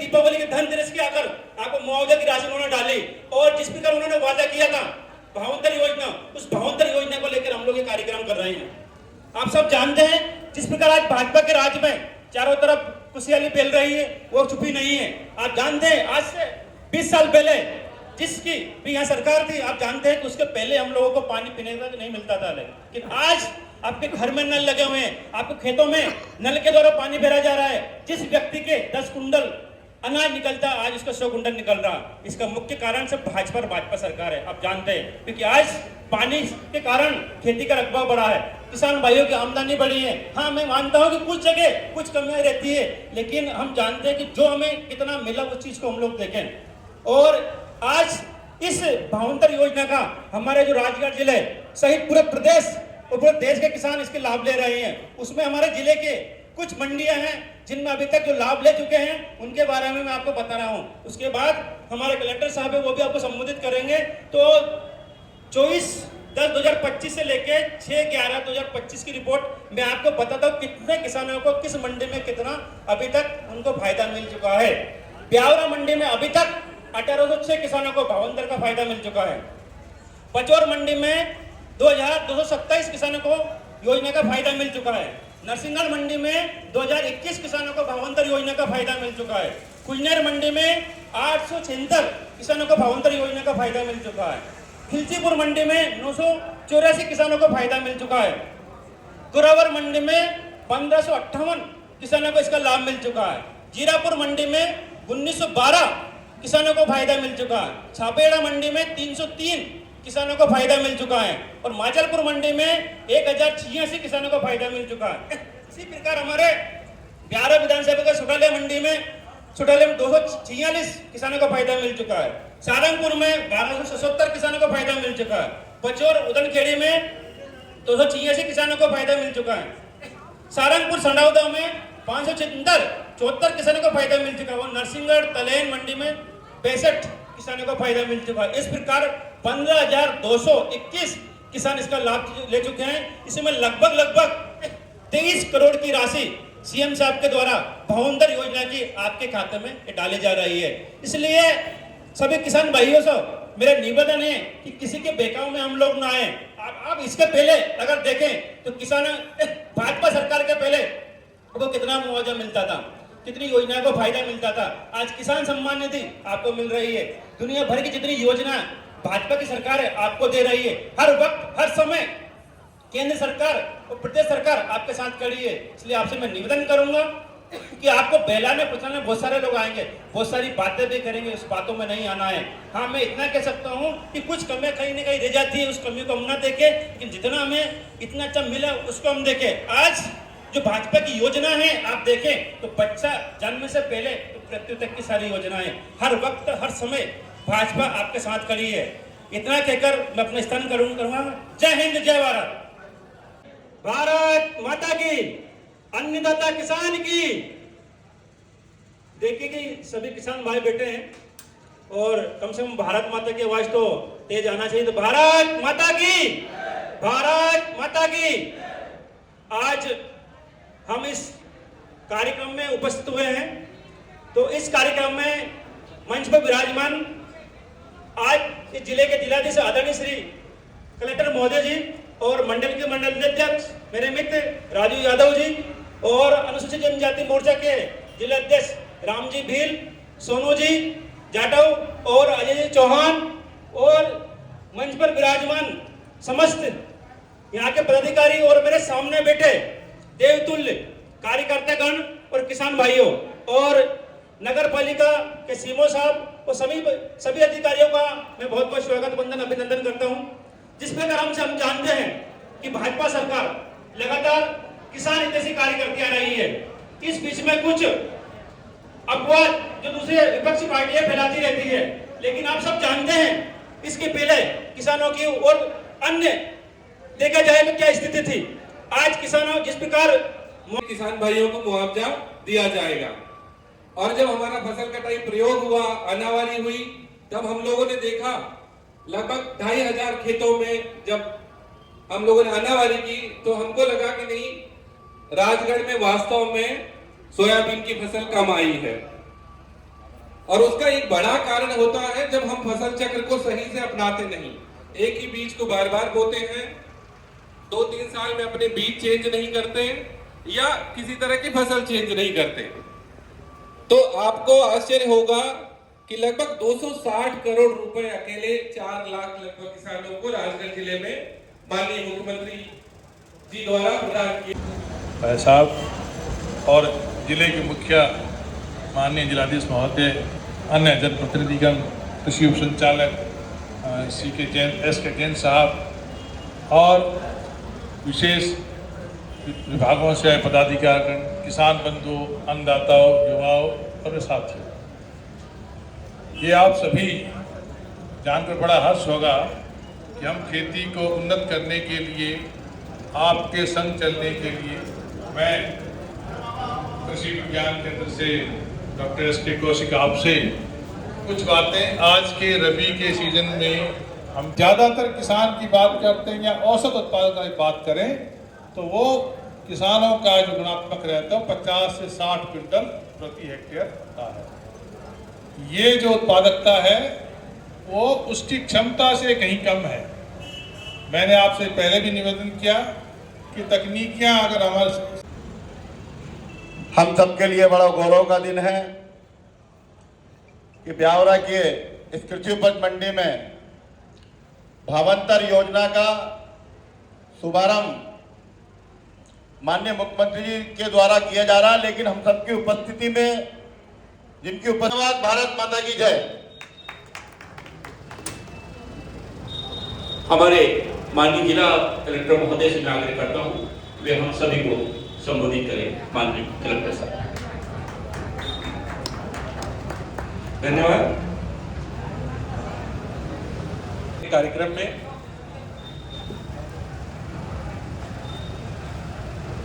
दीपावली के धनतेरस के आकर आपको मुआवजा की राशि उन्होंने डाली, और जिस प्रकार उन्होंने वादा किया था भावांतर योजना, उस भावांतर योजना को लेकर हम लोग ये कार्यक्रम कर रहे हैं। आप सब जानते हैं जिस प्रकार आज भाजपा के राज में चारों तरफ खुशहाली फैल रही है, वो छुपी नहीं है। आप जानते हैं आज से 20 साल पहले जिसकी भी यहाँ सरकार थी, आप जानते हैं कि उसके पहले हम लोगों को पानी पीने का नहीं मिलता था, लेकिन आज आपके घर में नल लगे हुए हैं, आपके खेतों में नल के द्वारा पानी भरा जा रहा है। जिस व्यक्ति के 10 कुंडल अनाज निकलता, आज उसका 100 कुंडल निकल रहा। इसका मुख्य कारण सब भाजपा सरकार है, आप जानते हैं, क्योंकि आज पानी के कारण खेती का रकबा बढ़ा है, किसान भाइयों की आमदनी बढ़ी है। हाँ, मैं मानता हूँ कि कुछ जगह कुछ कमियां रहती है, लेकिन हम जानते हैं कि जो हमें कितना मिला उस चीज को हम लोग देखें। और आज इस भावांतर योजना का हमारे जो राजगढ़ जिले सहित पूरे प्रदेश और पूरे देश के किसान इसके लाभ ले रहे हैं। उसमें हमारे जिले के कुछ मंडियां हैं जिनमें अभी तक जो लाभ ले चुके हैं, उनके बारे में मैं आपको बता रहा हूं। उसके बाद हमारे कलेक्टर साहब है, वो भी आपको संबोधित करेंगे। तो 24/10/2025 से लेके 6/11/2025 की रिपोर्ट मैं आपको बताता हूँ कितने किसानों को किस मंडी में कितना अभी तक उनको फायदा मिल चुका है। ब्यावरा मंडी में अभी तक 1806 किसानों को भावांतर का फायदा मिल चुका है। पचौर मंडी में 2227 किसानों को योजना का फायदा मिल चुका है। नरसिंहगढ़ मंडी में 2021 किसानों को भावांतर योजना का फायदा मिल चुका है। कुजनेर मंडी में 876 किसानों को भावांतर योजना का फायदा मिल चुका है। खिलचीपुर मंडी में 984 किसानों को फायदा मिल चुका है। कुरावर मंडी में 1558 किसानों को इसका लाभ मिल चुका है। जीरापुर मंडी में 1912 किसानों को फायदा मिल चुका है। छापेड़ा मंडी में 303 किसानों को फायदा मिल चुका है, और माचलपुर मंडी में 1086 किसानों को फायदा मिल चुका है। इसी प्रकार हमारे ब्यावरा विधानसभा के सुटाले मंडी में 246 किसानों को फायदा मिल चुका है। सारंगपुर में 1277 किसानों को फायदा मिल चुका है। पचौर उदनखेड़ी में 286 किसानों को फायदा मिल चुका है। सारंगपुर संडौदा में 574 किसानों को फायदा मिल चुका है। और नरसिंहगढ़ तलेन मंडी में 62 किसानों को फायदा मिल चुका है। इस प्रकार 15,221 किसान इसका लाभ ले चुके हैं। इसमें लगभग 23 करोड़ की राशि सीएम साहब के द्वारा भावांतर योजना की आपके खाते में डाली जा रही है। इसलिए सभी किसान भाइयों से मेरा निवेदन है कि किसी के बहकाव में हम लोग ना आए। आप इसके पहले अगर देखें तो किसान भाजपा सरकार के पहले को कितना मुआवजा मिलता था, कितनी योजना को फायदा मिलता था। आज किसान सम्मान निधि आपको मिल रही है। दुनिया भर की जितनी योजना भाजपा की सरकार है आपको दे रही है। हर वक्त हर समय केंद्र सरकार और प्रदेश सरकार आपके साथ खड़ी है। इसलिए आपसे मैं निवेदन करूंगा कि आपको बहलाने फुसलाने बहुत सारे लोग आएंगे, बहुत सारी बातें भी करेंगे, उस बातों में नहीं आना है। हाँ, मैं इतना कह सकता हूँ कि कुछ कमियां कहीं ना कहीं रह जाती है, उस कमी को हम ना देखें, लेकिन जितना हमें इतना अच्छा मिला उसको हम देखें। आज जो भाजपा की योजना है आप देखें तो बच्चा जन्म से पहले तो मृत्यु तक की सारी योजनाएं, हर वक्त हर समय भाजपा आपके साथ खड़ी है। इतना कहकर मैं अपना स्थान करूंगा। जय हिंद, जय भारत। भारत माता की, अन्नदाता किसान की। देखिए कि सभी किसान भाई बैठे हैं और कम से कम भारत माता की आवाज तो तेज आना चाहिए। तो भारत माता की, भारत माता की। आज हम इस कार्यक्रम में उपस्थित हुए हैं। तो इस कार्यक्रम में मंच पर विराजमान आज इस जिले के जिलाधीश आदरणीय श्री कलेक्टर महोदय जी और मंडल के मंडल अध्यक्ष मेरे मित्र राजू यादव जी और अनुसूचित जनजाति मोर्चा के जिला अध्यक्ष रामजी भील, सोनू जी जाटव और अजय जी चौहान और मंच पर विराजमान समस्त यहाँ के पदाधिकारी और मेरे सामने बैठे देवतुल्य कार्यकर्तागण और किसान भाइयों और नगर पालिका के सीएमओ साहब और सभी अधिकारियों का मैं बहुत बहुत स्वागत वंदन अभिनंदन करता हूं। जिस प्रकार हम जानते हैं कि भाजपा सरकार लगातार किसान हितैषी कार्य करती आ रही है। इस बीच में कुछ अफवाह जो दूसरे विपक्षी पार्टियां फैलाती रहती है, लेकिन आप सब जानते हैं इसके पहले किसानों की और अन्य देखा जाए तो क्या स्थिति थी। आज किसानों जिस प्रकार किसान भाइयों को मुआवजा दिया जाएगा। और जब हमारा फसल कटाई प्रयोग हुआ, आनावारी हुई, तब हम लोगों ने देखा लगभग 2500 खेतों में जब हम लोगों ने आनावारी की तो हमको लगा कि नहीं, राजगढ़ में वास्तव में सोयाबीन की फसल कम आई है। और उसका एक बड़ा कारण होता है जब हम फसल चक्र को सही से अपनाते नहीं, एक ही बीज को बार बार बोते हैं, 2-3 साल में अपने बीज चेंज नहीं करते या किसी तरह की फसल चेंज नहीं करते। तो आपको आश्चर्य होगा कि लगभग 260 करोड़ रुपए अकेले 4 लाख लगभग किसानों को राजगढ़ जिले में माननीय मुख्यमंत्री जी द्वारा प्रदान किए। साहब और जिले के मुखिया माननीय जिलाधीश महोदय, अन्य जनप्रतिनिधिगण, कृषि उप संचालक एस के जैन साहब और विशेष विभागों से पदाधिकारी, किसान बंधु, अन्नदाताओं, युवाओं और साथियों, ये आप सभी जानकर बड़ा हर्ष होगा कि हम खेती को उन्नत करने के लिए, आपके संग चलने के लिए, मैं कृषि विज्ञान केंद्र से डॉक्टर एस के कौशिक आपसे कुछ बातें आज के रबी के सीजन में, हम ज़्यादातर किसान की बात करते हैं या औसत उत्पादन की बात करें तो वो किसानों का जो गुणात्मक रहता है 50 से 60 क्विंटल प्रति हेक्टेयर होता है। ये जो उत्पादकता है वो उसकी क्षमता से कहीं कम है। मैंने आपसे पहले भी निवेदन किया कि तकनीकियां अगर हमारे, हम सबके लिए बड़ा गौरव का दिन है कि ब्यावरा के इस कृषि उपज मंडी में भावांतर योजना का शुभारंभ माननीय मुख्यमंत्री जी के द्वारा किया जा रहा है, लेकिन हम सबकी उपस्थिति में जिनकी उपस्थिति, भारत माता की जय। हमारे माननीय जिला कलेक्टर महोदय से मैं आग्रह करता हूँ वे हम सभी को संबोधित करें। माननीय कलेक्टर साहब। धन्यवाद। कार्यक्रम में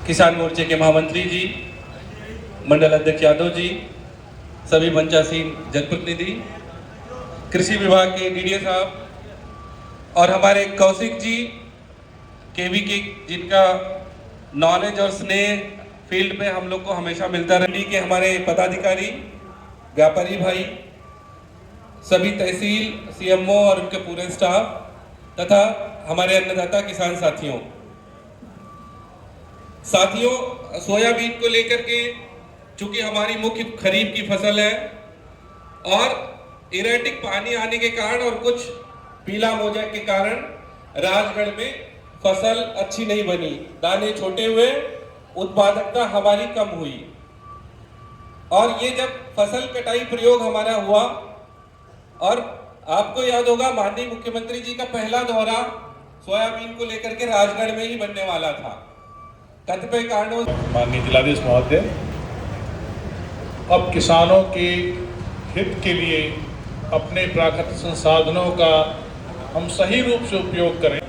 किसान मोर्चे के महामंत्री जी, मंडल अध्यक्ष यादव जी, सभी मंचासीन जनप्रतिनिधि, कृषि विभाग के डीडीए साहब और हमारे कौशिक जी केवी के, जिनका नॉलेज और स्नेह फील्ड पे हम लोग को हमेशा मिलता रहे, के हमारे पदाधिकारी, व्यापारी भाई, सभी तहसील सीएमओ और उनके पूरे स्टाफ तथा हमारे अन्नदाता किसान साथियों, सोयाबीन को लेकर के चूंकि हमारी मुख्य खरीफ की फसल है और इरेटिक पानी आने के कारण और कुछ पीला मोजा के कारण राजगढ़ में फसल अच्छी नहीं बनी, दाने छोटे हुए, उत्पादकता हमारी कम हुई। और ये जब फसल कटाई प्रयोग हमारा हुआ और आपको याद होगा माननीय मुख्यमंत्री जी का पहला दौरा सोयाबीन को लेकर के राजगढ़ में ही बनने वाला था, कतिपय कारणों। माननीय जिलाधीश महोदय, अब किसानों के हित के लिए अपने प्राकृतिक संसाधनों का हम सही रूप से उपयोग करें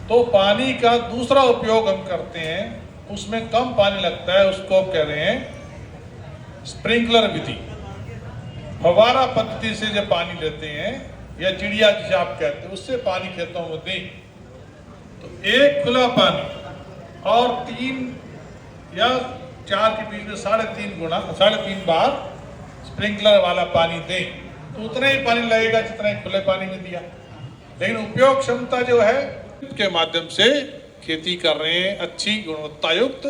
तो पानी का दूसरा उपयोग हम करते हैं, उसमें कम पानी लगता है, उसको कह रहे हैं स्प्रिंकलर विधि। फव्वारा पद्धति से जब पानी लेते हैं या चिड़िया जिसे आप कहते हैं उससे पानी खेतों में दें तो एक खुला पानी और 3 या 4 के बीच में 3.5 बार स्प्रिंकलर वाला पानी दें तो उतना ही पानी लगेगा जितना ही खुले पानी में दिया। लेकिन उपयोग क्षमता जो है के माध्यम से खेती कर रहे हैं, अच्छी गुणवत्ता युक्त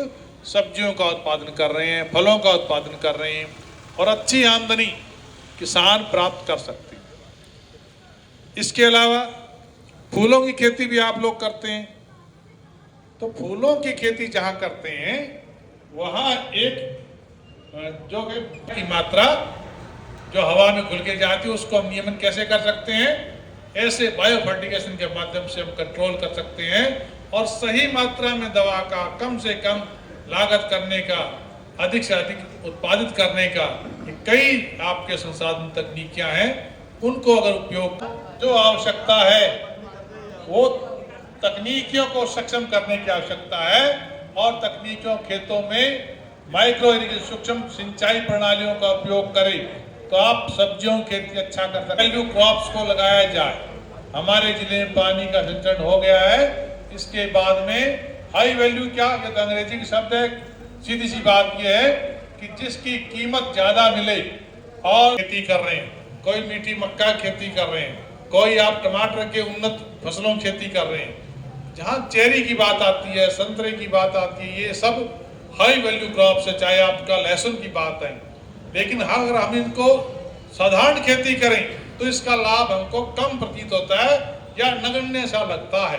सब्जियों का उत्पादन कर रहे हैं, फलों का उत्पादन कर रहे हैं और अच्छी आमदनी किसान प्राप्त कर सकते हैं। इसके अलावा फूलों की खेती भी आप लोग करते हैं, तो फूलों की खेती जहां करते हैं वहां एक जो की मात्रा जो हवा में घुल के जाती है उसको हम नियमन कैसे कर सकते हैं, ऐसे बायो फर्टिगेशन के माध्यम से हम कंट्रोल कर सकते हैं और सही मात्रा में दवा का कम से कम लागत करने का, अधिक से अधिक उत्पादित करने का कई आपके संसाधन तकनीकियां हैं, उनको अगर उपयोग जो आवश्यकता है वो तकनीकियों को सक्षम करने की आवश्यकता है और तकनीकियों खेतों में माइक्रो इरिगेशन सूक्ष्म सिंचाई प्रणालियों का उपयोग करें तो आप सब्जियों की खेती अच्छा कर सकते हैं। वैल्यू क्रॉप्स को लगाया जाए। हमारे जिले में पानी का सिंचन हो गया है, इसके बाद में हाई वैल्यू क्या, ये तो अंग्रेजी की शब्द है, सीधी सी बात यह है कि जिसकी कीमत ज्यादा मिले और खेती कर रहे हैं, कोई मीठी मक्का की खेती कर रहे हैं, कोई आप टमाटर के उन्नत फसलों की खेती कर रहे हैं। जहाँ चेरी की बात आती है, संतरे की बात आती है, ये सब हाई वैल्यू क्रॉप से, चाहे आपका लहसुन की बात है। लेकिन अगर हम इनको साधारण खेती करें तो इसका लाभ हमको कम प्रतीत होता है या नगण्य सा लगता है।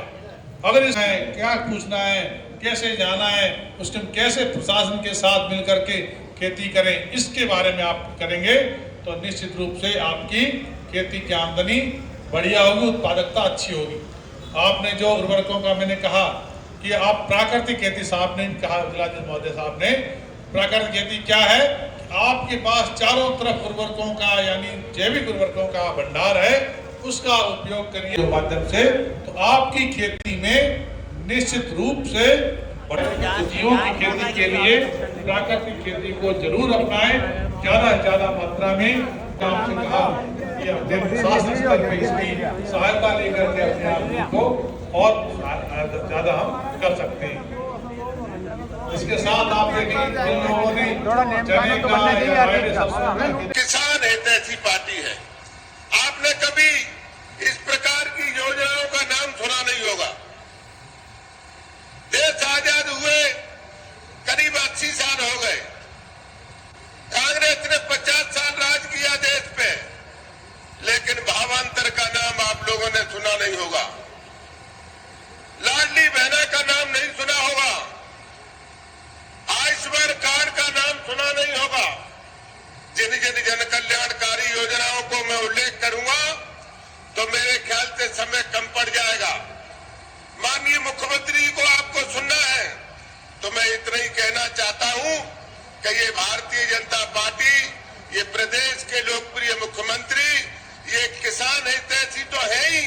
अगर इसमें क्या पूछना है, कैसे जाना है, उसमें कैसे प्रशासन के साथ मिलकर के खेती करें, इसके बारे में आप करेंगे तो निश्चित रूप से आपकी खेती की आमदनी बढ़िया होगी, उत्पादकता अच्छी होगी। आपने जो उर्वरकों का मैंने कहा कि आप प्राकृतिक खेती, साहब ने कहा, जिलाधीश महोदय साहब ने, प्राकृतिक खेती क्या है? आपके पास चारों तरफ उर्वरकों का यानी जैविक उर्वरकों का भंडार है, उसका उपयोग करिए माध्यम से, तो आपकी खेती में निश्चित रूप से सब्जियों की खेती के लिए प्राकृतिक खेती को जरूर अपनाएं, ज्यादा से ज्यादा मात्रा में। आपसे कहा कि शासन स्तर पे इसकी सहायता लेकर के अपने आप को और ज्यादा हम कर सकते हैं। इसके साथ आप देखें जिन लोगों ने चने का किसान हितैषी पार्टी है, आपने कभी इस प्रकार की योजनाओं का नाम सुना नहीं होगा। देश आजाद हुए करीब 80 साल हो गए, कांग्रेस ने 50 साल राज किया देश पे, लेकिन भावांतर का नाम आप लोगों ने सुना नहीं होगा, लाडली बहना का नाम नहीं सुना होगा, आयुष्मान कार्ड का नाम सुना नहीं होगा। जिन जिन जन कल्याणकारी योजनाओं को मैं उल्लेख करूंगा तो मेरे ख्याल से समय कम पड़ जाएगा। माननीय मुख्यमंत्री को आपको सुनना है तो मैं इतना ही कहना चाहता हूं कि ये भारतीय जनता पार्टी, ये प्रदेश के लोकप्रिय मुख्यमंत्री, ये किसान हितैषी तो है ही,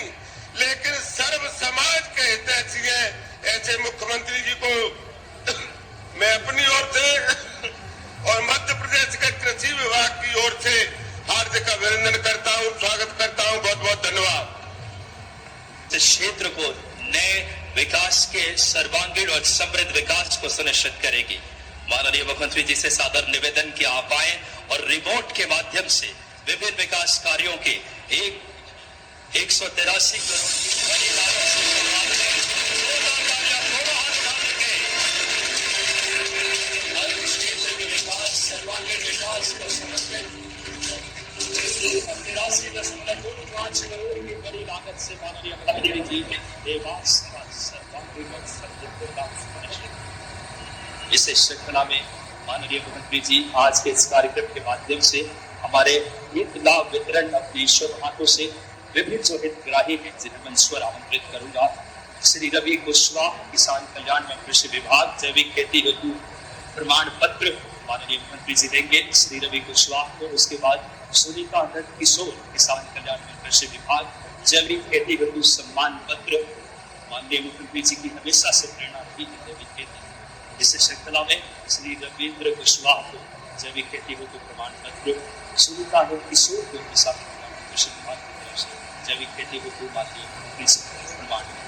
लेकिन सर्व समाज के हितैषी हैं। ऐसे मुख्यमंत्री जी को मैं अपनी ओर से और मध्य प्रदेश के कृषि विभाग की ओर से हार्दिक अभिनंदन करता हूं, स्वागत करता हूं। बहुत बहुत धन्यवाद। इस क्षेत्र को नए विकास के सर्वांगीण और समृद्ध विकास को सुनिश्चित करेगी। माननीय मुख्यमंत्री जी से सादर निवेदन कि आप आए और रिमोट के माध्यम से विभिन्न विकास कार्यों के 183 करोड़ की बड़ी लागत से विकास, सर्वांगीण विकास को समर्पित 83.25 करोड़ की बड़ी लागत से माननीय मुख्यमंत्री जी ने देवास का सर्वांगीण और समृद्ध विकास सुनिश्चित। इस श्रृंखला में माननीय मुख्यमंत्री जी आज के इस कार्यक्रम के माध्यम से हमारे हित लाभ वितरण अपने शुभ हाथों से विभिन्न जो हितग्राही हैं जिन्हें मंच पर आमंत्रित करूंगा। श्री रवि कुशवाहा, किसान कल्याण एवं कृषि विभाग, जैविक खेती हेतु प्रमाण पत्र माननीय मुख्यमंत्री जी देंगे श्री रवि कुशवाहा को। उसके बाद सुनीता आनंद किशोर, किसान कल्याण एवं कृषि विभाग, जैविक खेती हेतु सम्मान पत्र। माननीय मुख्यमंत्री जी की हमेशा से प्रेरणा रही है जैविक खेती। इस श्रृंखला में श्री रविंद्र कुशवाहा को जैविक खेती हेतु प्रमाण पत्र, सुनीता आनंद किशोर को किसान कल्याण एवं कृषि विभाग की तरफ से जैविक खेती हेतु माननीय मुख्यमंत्री से प्रमाण पत्र,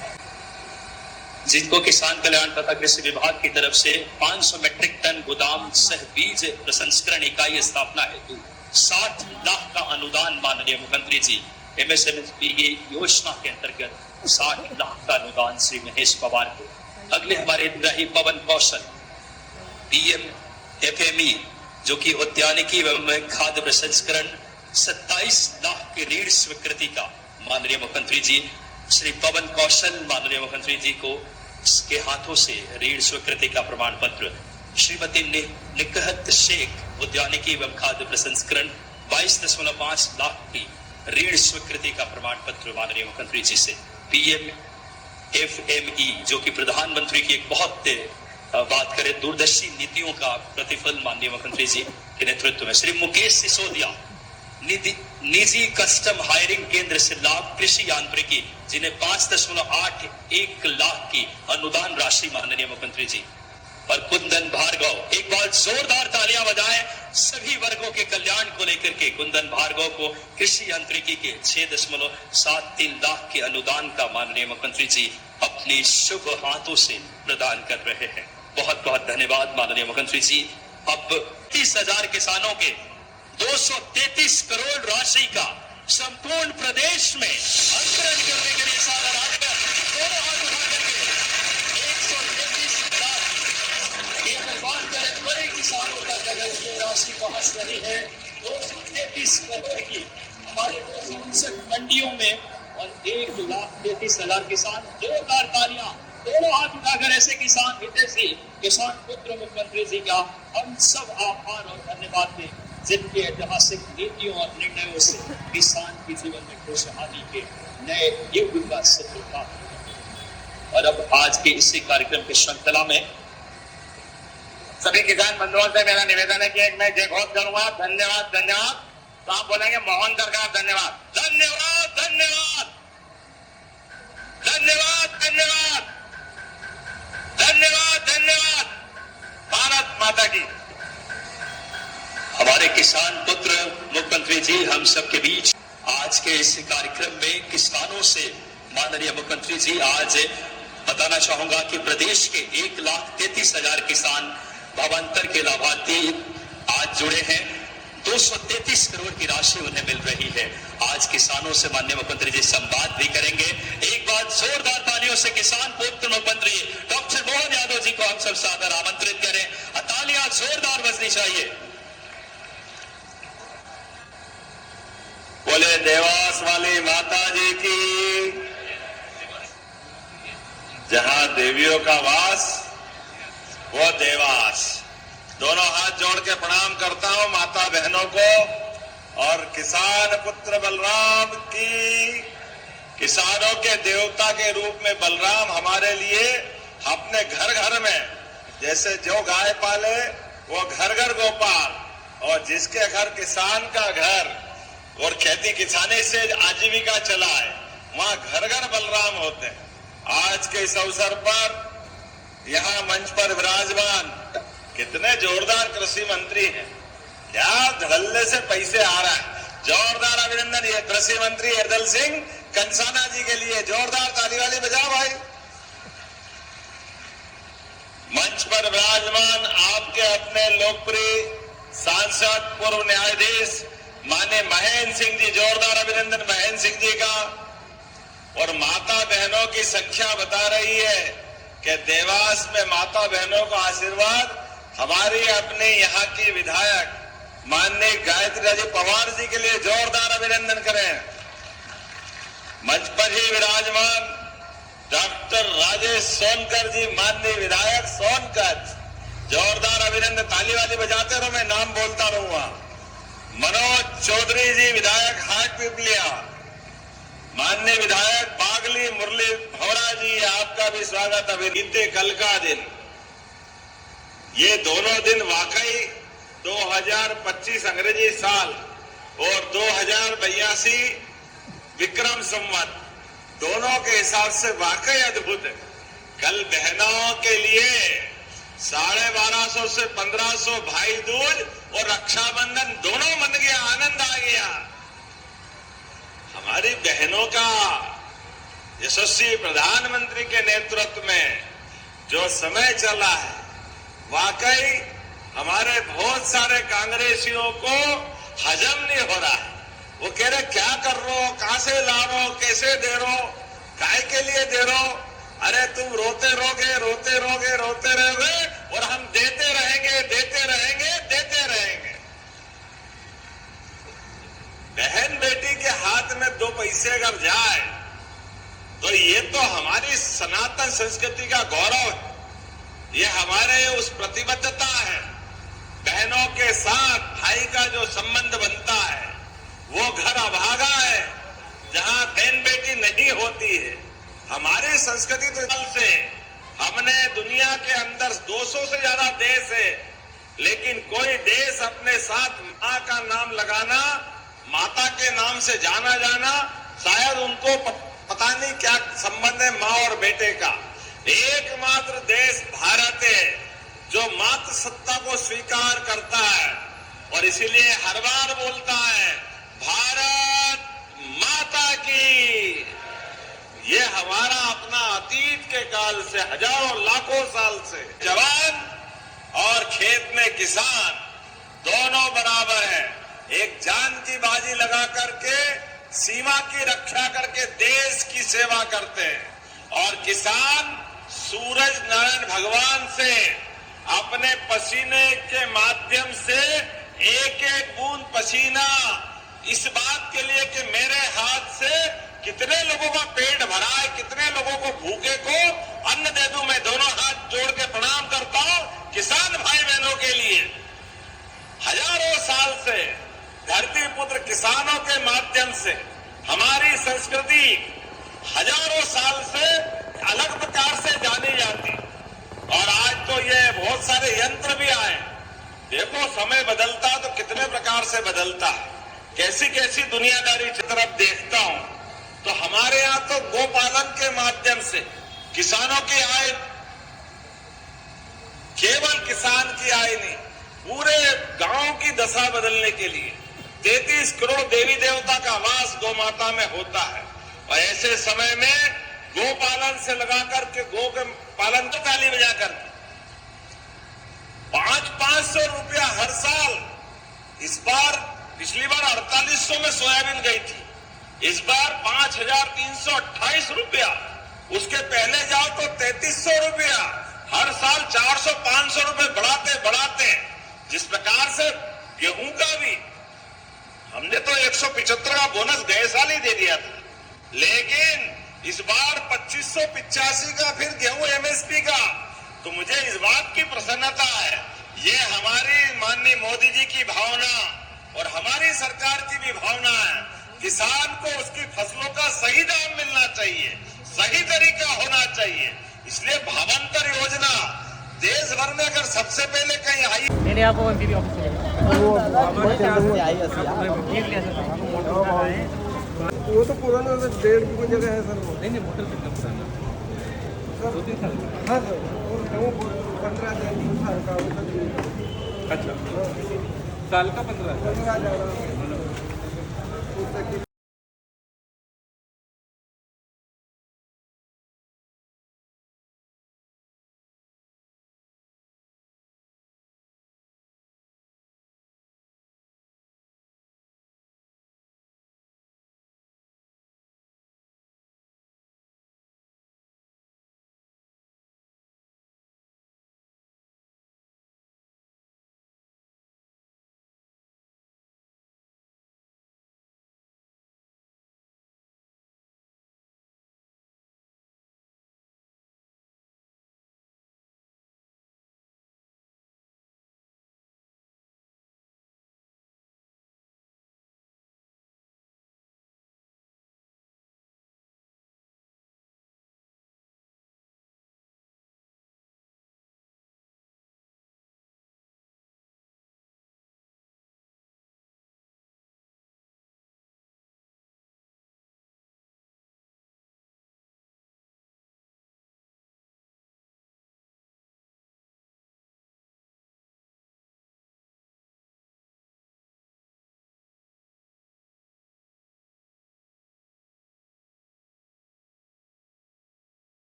जिनको किसान कल्याण तथा कृषि विभाग की तरफ से 500 मीट्रिक टन गोदाम सह बीज प्रसंस्करण इकाई स्थापना हेतु 60 लाख का अनुदान माननीय मुख्यमंत्री जी MSME योजना के अंतर्गत 60 लाख का अनुदान श्री महेश पवार को। अगले हमारे हितग्राही पवन कौशल, PM FME जो कि उद्यानिकी एवं खाद्य प्रसंस्करण 27 लाख की ऋण स्वीकृति का माननीय मुख्यमंत्री जी श्री पवन कौशल माननीय मुख्यमंत्री जी को इसके हाथों से ऋण स्वीकृति का प्रमाण पत्र। श्रीमती निकहत शेख, उद्यानिकी एवं खाद्य प्रसंस्करण 22.5 लाख की ऋण स्वीकृति का प्रमाण पत्र माननीय मुख्यमंत्री जी से। PM FME जो कि प्रधानमंत्री की एक बहुत बात करें दूरदर्शी नीतियों का प्रतिफल माननीय मुख्यमंत्री जी के नेतृत्व में। श्री मुकेश सिसोदिया, निजी कस्टम हायरिंग केंद्र से लाभ कृषि यांत्रिकी, जिन्हें 5.81 लाख की अनुदान राशि माननीय मुख्यमंत्री जी। और कुंदन भार्गव, एक बार जोरदार तालियां बजाएं सभी वर्गों के कल्याण को लेकर के। कुंदन भार्गव को कृषि यांत्रिकी के 6.73 लाख के अनुदान का माननीय मुख्यमंत्री जी अपने शुभ हाथों से प्रदान कर रहे हैं। बहुत बहुत धन्यवाद माननीय मुख्यमंत्री जी। अब 30,000 किसानों के 233 करोड़ राशि का संपूर्ण प्रदेश में अंतरण करने के लिए सारा राज्य दोनों हाथ उठा करके 133 लाख ये बात करें बड़े किसानों तक अगर ये राशि पहुंच रही है 233 करोड़ की हमारे 259 मंडियों में और 1,33,000 किसान। जोरदार तालियां दोनों हाथ उठाकर ऐसे किसान हितैषी किसान पुत्र मुख्यमंत्री जी का हम सब आभार और धन्यवाद दें, जिनके ऐतिहासिक नीतियों और निर्णयों से किसान के जीवन में खुशहाली के नए युग का सूत्रपात। और अब आज के इसी कार्यक्रम की श्रृंखला में सभी किसान बंधुओं से मेरा निवेदन है कि एक मैं जय घोष करूंगा, धन्यवाद धन्यवाद, तो आप बोलेंगे मोहन सरकार धन्यवाद, धन्यवाद धन्यवाद धन्यवाद धन्यवाद धन्यवाद धन्यवाद। भारत माता की। हमारे किसान पुत्र मुख्यमंत्री जी हम सबके बीच आज के इस कार्यक्रम में किसानों से माननीय मुख्यमंत्री जी आज बताना चाहूंगा कि प्रदेश के 1,33,000 किसान भावांतर के लाभार्थी आज जुड़े हैं। 233 करोड़ की राशि उन्हें मिल रही है। आज किसानों से माननीय मुख्यमंत्री जी संवाद भी करेंगे। एक बार जोरदार तालियों से किसान पुत्र मुख्यमंत्री डॉक्टर मोहन यादव जी को हम सब सादर आमंत्रित करें। तालियां जोरदार बजनी चाहिए। बोले देवास वाली माता जी की। जहां देवियों का वास वो देवास। दोनों हाथ जोड़ के प्रणाम करता हूं माता बहनों को और किसान पुत्र बलराम की। किसानों के देवता के रूप में बलराम हमारे लिए अपने घर घर में जैसे जो गाय पाले वो घर घर गोपाल, और जिसके घर किसान का घर और खेती किसानी से आजीविका चलाए वहां घर घर बलराम होते हैं। आज के इस अवसर पर यहाँ मंच पर विराजमान कितने जोरदार कृषि मंत्री हैं, क्या धड़ल्ले से पैसे आ रहा है। जोरदार अभिनंदन ये कृषि मंत्री हरदल सिंह कंसाना जी के लिए। जोरदार ताली वाली बजाओ भाई। मंच पर विराजमान आपके अपने लोकप्रिय सांसद पूर्व न्यायाधीश माननीय महेंद्र सिंह जी। जोरदार अभिनंदन महेंद्र सिंह जी का। और माता बहनों की संख्या बता रही है कि देवास में माता बहनों का आशीर्वाद हमारी अपने यहाँ की विधायक माननीय गायत्री राजे पवार जी के लिए जोरदार अभिनंदन करें। मंच पर ही विराजमान डॉक्टर राजेश सोनकर जी माननीय विधायक सोनकर। जोरदार अभिनंदन ताली वाली बजाते रहो, मैं नाम बोलता रहूंगा। मनोज चौधरी जी विधायक हाट पिपलिया। माननीय विधायक बागली मुरली भवरा जी आपका भी स्वागत। अभी बीते कल का दिन, ये दोनों दिन वाकई 2025 अंग्रेजी साल और 2082 विक्रम संवत दोनों के हिसाब से वाकई अद्भुत है। कल बहनों के लिए 1250 से 1500 भाई दूज और रक्षाबंधन दोनों मन गया, आनंद आ गया। हमारी बहनों का यशस्वी प्रधानमंत्री के नेतृत्व में जो समय चला है, वाकई हमारे बहुत सारे कांग्रेसियों को हजम नहीं हो रहा है। वो कह रहे क्या कर रहे हो, कहां से ला रहे हो, कैसे दे रहे हो, काय के लिए दे रहे हो। अरे तुम रोते रहोगे रोते रहोगे रोते रहोगे और हम देते रहेंगे देते रहेंगे देते रहेंगे। बहन बेटी के हाथ में 2 पैसे अगर जाए तो ये तो हमारी सनातन संस्कृति का गौरव है। ये हमारे उस प्रतिबद्धता है। बहनों के साथ भाई का जो संबंध बनता है वो घर अभागा है जहां बहन बेटी नहीं होती है। हमारी संस्कृति से हमने दुनिया के अंदर 200 से ज्यादा देश है, लेकिन कोई देश अपने साथ मां का नाम लगाना, माता के नाम से जाना जाना, शायद उनको पता नहीं क्या संबंध है मां और बेटे का। एकमात्र देश भारत है जो मातृ सत्ता को स्वीकार करता है और इसीलिए हर बार बोलता है भारत माता की। ये हमारा अपना अतीत के काल से हजारों लाखों साल से जवान और खेत में किसान दोनों बराबर हैं। एक जान की बाजी लगा करके सीमा की रक्षा करके देश की सेवा करते हैं। और किसान सूरज नारायण भगवान से अपने पसीने के माध्यम से एक एक बूंद पसीना इस बात के लिए कि मेरे हाथ से कितने लोगों का पेट भरा है, कितने लोगों को भूखे को अन्न दे दूं, मैं दोनों हाथ जोड़ के प्रणाम करता हूं किसान भाई बहनों के लिए। हजारों साल से धरती पुत्र किसानों के माध्यम से हमारी संस्कृति हजारों साल से अलग प्रकार से जानी जाती, और आज तो ये बहुत सारे यंत्र भी आए। देखो समय बदलता तो कितने प्रकार से बदलता है, कैसी कैसी दुनियादारी की तरफ देखता हूं तो हमारे यहां तो गोपालन के माध्यम से किसानों की आय, केवल किसान की आय नहीं, पूरे गांव की दशा बदलने के लिए 33 करोड़ देवी देवता का वास गौ माता में होता है। और ऐसे समय में गोपालन से लगाकर के गो के पालन को ताली बजाकर 500 रुपया हर साल, इस बार पिछली बार 4800 में सोयाबीन गई थी, इस बार 5328 रुपया, उसके पहले जाओ तो 3300 रुपया, हर साल 400-500 रुपए बढ़ाते बढ़ाते, जिस प्रकार से गेहूं का भी हमने तो 175 का बोनस गए साल ही दे दिया था, लेकिन इस बार 2585 का फिर गेहूं एमएसपी का, तो मुझे इस बात की प्रसन्नता है, ये हमारी माननीय मोदी जी की भावना और हमारी सरकार की भी भावना है। किसान को उसकी फसलों का सही दाम मिलना चाहिए, सही तरीका होना चाहिए, इसलिए भावांतर योजना देश भर में अगर सबसे पहले कहीं आई नहीं आपको एमपीपी ऑफिस वो तो पुराना 1.5 की जगह है सर, वो नहीं मोटर कितना पुराना, सर 2-3 साल हाँ सर, वो 15 साल का अच्छा साल का 15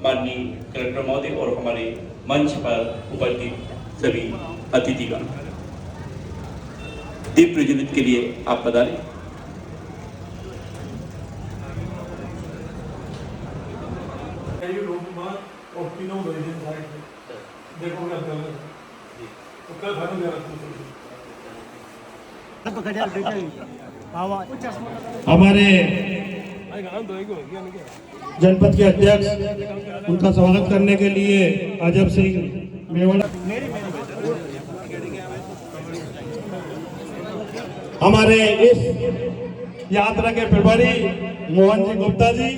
माननीय कलेक्टर महोदय और हमारे मंच पर उपस्थित सभी अतिथिगण, दीप प्रज्वलित के लिए आप पधारें। और तीनों मरीज आए देखो तो कल हमारे जनपद के अध्यक्ष उनका स्वागत करने के लिए अजब सिंह मेवाड़ा, हमारे इस यात्रा के प्रभारी मोहन जी गुप्ता जी,